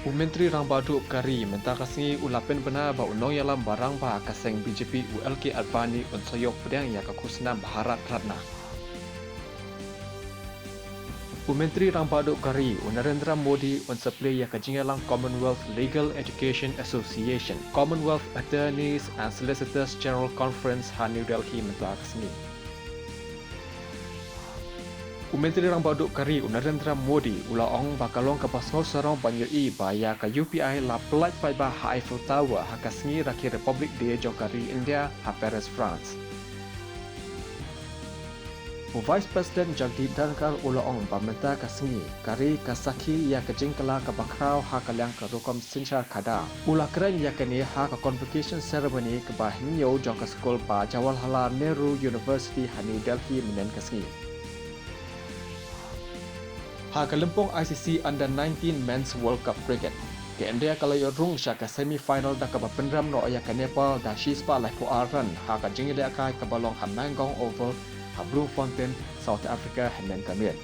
Menteri Rang Baduk Kari mentakasngi ulapen benar ba unong yalam barang ba kaseng BJP ULK Advani unsayok pedang ya kakusna Bharat Ratna. Menteri Rang Baduk Kari Narendra Modi unsapli ya kajingalang Commonwealth Legal Education Association Commonwealth Attorneys and Solicitors General Conference ha New Delhi mentakasngi. Menteri Rang Baduk Kari Narendra Modi ulaong bakalong kapasngol sarong banyai baya ka UPI la pelat pai ba ha Eiffel Tower ha kasngi raki Republik de Jokari India ha Paris France. Vice President Jagdeep Dhankar ulaong pamenta kasngi kari kasaki ya kejingkala ka bakrau ha kalyang ka rukom sinchar kada ula keren ya kani ha ka convocation ceremony ke bah nyo jong ka skol pa Jawaharlal Nehru University ha New Delhi menen kasngi. Ha kalempong ICC Under 19 Men's World Cup Cricket. Ke India kalau rung syaka semi-final da ka bapendram no ya ka Nepal da Shispa lai po aran ha ka jingile akai ka balong ha Mangong Oval ha Bloemfontein South Africa hanen kamien.